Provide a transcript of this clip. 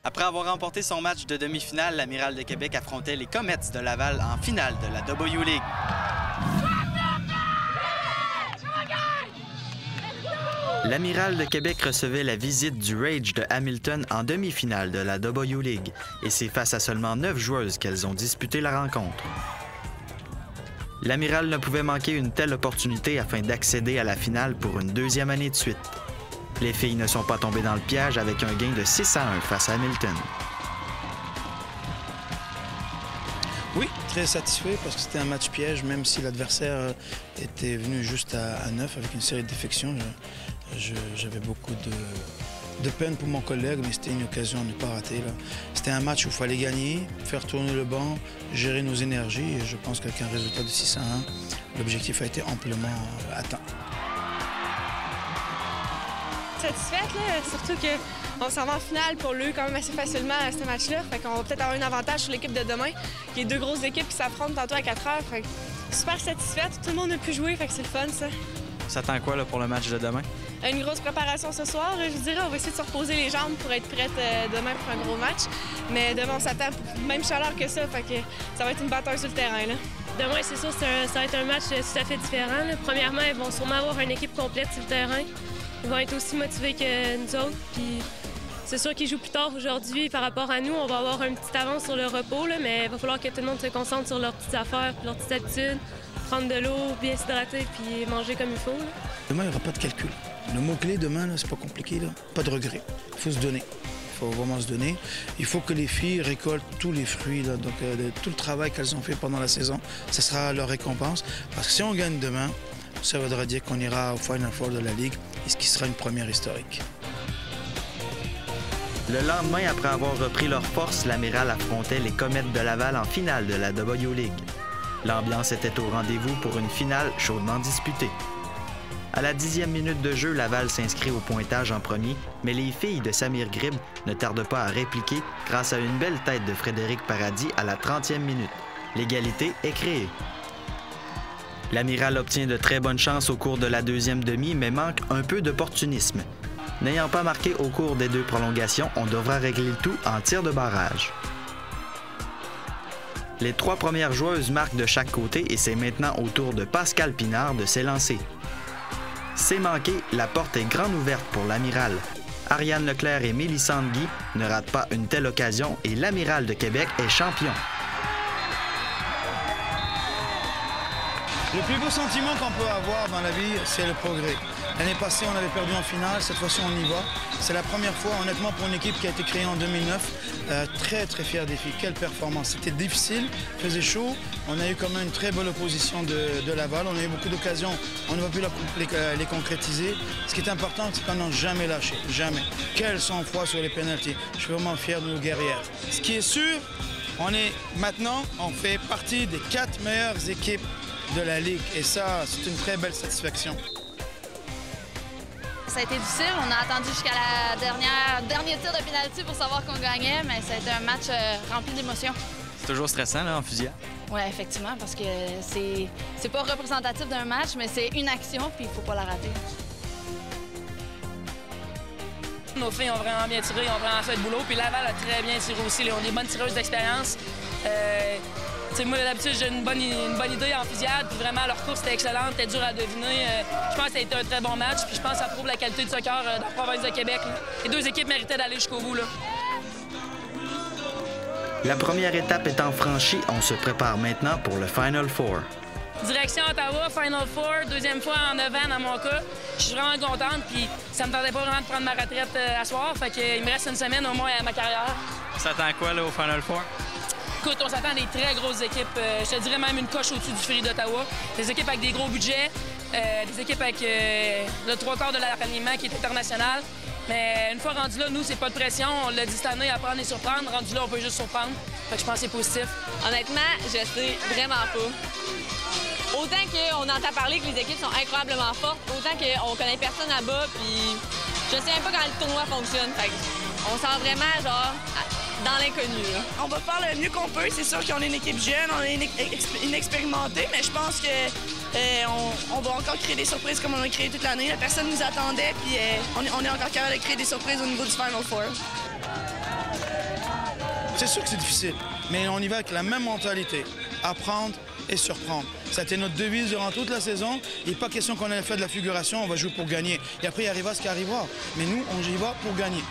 Après avoir remporté son match de demi-finale, l'Amiral de Québec affrontait les Comets de Laval en finale de la W-League. L'Amiral de Québec recevait la visite du Rage de Hamilton en demi-finale de la W-League et c'est face à seulement 9 joueuses qu'elles ont disputé la rencontre. L'Amiral ne pouvait manquer une telle opportunité afin d'accéder à la finale pour une deuxième année de suite. Les filles ne sont pas tombées dans le piège avec un gain de 6-1 face à Hamilton. Oui, très satisfait parce que c'était un match piège, même si l'adversaire était venu juste à 9 avec une série de défections. J'avais beaucoup de peine pour mon collègue, mais c'était une occasion à ne pas rater. C'était un match où il fallait gagner, faire tourner le banc, gérer nos énergies. Et je pense qu'avec un résultat de 6-1, l'objectif a été amplement atteint. Satisfaite, là, surtout qu'on s'en va en finale pour lui quand même assez facilement à ce match-là. Fait qu'on va peut-être avoir un avantage sur l'équipe de demain, qui est deux grosses équipes qui s'affrontent tantôt à 4 heures. Fait que super satisfaite, tout le monde a pu jouer, fait que c'est le fun, ça. Ça t'attend quoi là, pour le match de demain? Une grosse préparation ce soir. Je dirais, on va essayer de se reposer les jambes pour être prête demain pour un gros match. Mais demain, on s'attend pour même chaleur que ça, fait que ça va être une bataille sur le terrain, là. Demain, c'est sûr, ça va être un match tout à fait différent, là. Premièrement, ils vont sûrement avoir une équipe complète sur le terrain. Ils vont être aussi motivés que nous autres. Puis c'est sûr qu'ils jouent plus tard aujourd'hui par rapport à nous. On va avoir une petite avance sur le repos, là, mais il va falloir que tout le monde se concentre sur leurs petites affaires, leurs petites habitudes, prendre de l'eau, bien s'hydrater puis manger comme il faut, là. Demain, il n'y aura pas de calcul. Le mot-clé demain, c'est pas compliqué, là. Pas de regret. Il faut se donner. Il faut vraiment se donner. Il faut que les filles récoltent tous les fruits, là, donc, de tout le travail qu'elles ont fait pendant la saison. Ce sera leur récompense. Parce que si on gagne demain, ça voudra dire qu'on ira au Final Four de la Ligue, et ce qui sera une première historique. Le lendemain, après avoir repris leur force, l'Amiral affrontait les Comets de Laval en finale de la W-League. L'ambiance était au rendez-vous pour une finale chaudement disputée. À la 10e minute de jeu, Laval s'inscrit au pointage en premier, mais les filles de Samir Grib ne tardent pas à répliquer grâce à une belle tête de Frédéric Paradis à la 30e minute. L'égalité est créée. L'Amiral obtient de très bonnes chances au cours de la deuxième demi, mais manque un peu d'opportunisme. N'ayant pas marqué au cours des 2 prolongations, on devra régler le tout en tir de barrage. Les 3 premières joueuses marquent de chaque côté et c'est maintenant au tour de Pascal Pinard de s'élancer. C'est manqué, la porte est grande ouverte pour l'Amiral. Ariane Leclerc et Mélissande Guy ne ratent pas une telle occasion et l'Amiral de Québec est champion. Le plus beau sentiment qu'on peut avoir dans la vie, c'est le progrès. L'année passée, on avait perdu en finale. Cette fois-ci, on y va. C'est la première fois, honnêtement, pour une équipe qui a été créée en 2009. Très, très fier des filles. Quelle performance. C'était difficile, il faisait chaud. On a eu quand même une très bonne opposition de Laval. On a eu beaucoup d'occasions. On n'a pas pu les concrétiser. Ce qui est important, c'est qu'on n'a jamais lâché. Jamais. Quel sang-froid sur les pénaltys. Je suis vraiment fier de nos guerrières. Ce qui est sûr, on fait partie des 4 meilleures équipes de la Ligue. Et ça, c'est une très belle satisfaction. Ça a été difficile. On a attendu jusqu'à la dernier tir de pénalty pour savoir qu'on gagnait, mais ça a été un match rempli d'émotions. C'est toujours stressant, là, en fusillade? Oui, effectivement, parce que c'est pas représentatif d'un match, mais c'est une action, puis il faut pas la rater. Nos filles ont vraiment bien tiré, ils ont vraiment fait le boulot, puis Laval a très bien tiré aussi. Ils ont des bonnes tireuses d'expérience. Moi, d'habitude, j'ai une bonne idée en fusillade, puis vraiment, leur course était excellente, c'était dur à deviner. Je pense que ça a été un très bon match, puis je pense que ça prouve la qualité du soccer dans la province de Québec, là. Les 2 équipes méritaient d'aller jusqu'au bout, là. La première étape étant franchie, on se prépare maintenant pour le Final Four. Direction Ottawa, Final Four, 2e fois en 9 ans dans mon cas. Je suis vraiment contente, puis ça me tentait pas vraiment de prendre ma retraite à soir, fait qu'il me reste une semaine au moins à ma carrière. Ça attend quoi, là, au Final Four? Écoute, on s'attend à des très grosses équipes. Je te dirais même une coche au-dessus du Fury d'Ottawa. Des équipes avec des gros budgets, des équipes avec le 3/4 de l'alignement qui est international. Mais une fois rendu là, nous, c'est pas de pression. On l'a dit cette année, apprendre et surprendre. Rendu là, on peut juste surprendre. Fait que je pense que c'est positif. Honnêtement, je sais vraiment pas. Autant qu'on entend parler que les équipes sont incroyablement fortes, autant qu'on connaît personne là-bas, puis je sais même pas quand le tournoi fonctionne. Fait on sent vraiment, genre, dans l'inconnu. On va faire le mieux qu'on peut. C'est sûr qu'on est une équipe jeune, on est inexpérimentée, mais je pense que on va encore créer des surprises comme on a créé toute l'année. Personne nous attendait, puis on est encore capable de créer des surprises au niveau du Final Four. C'est sûr que c'est difficile, mais on y va avec la même mentalité. Apprendre et surprendre. Ça a été notre devise durant toute la saison. Il n'est pas question qu'on ait fait de la figuration, on va jouer pour gagner. Et après, il arrivera ce qui arrivera. Mais nous, on y va pour gagner.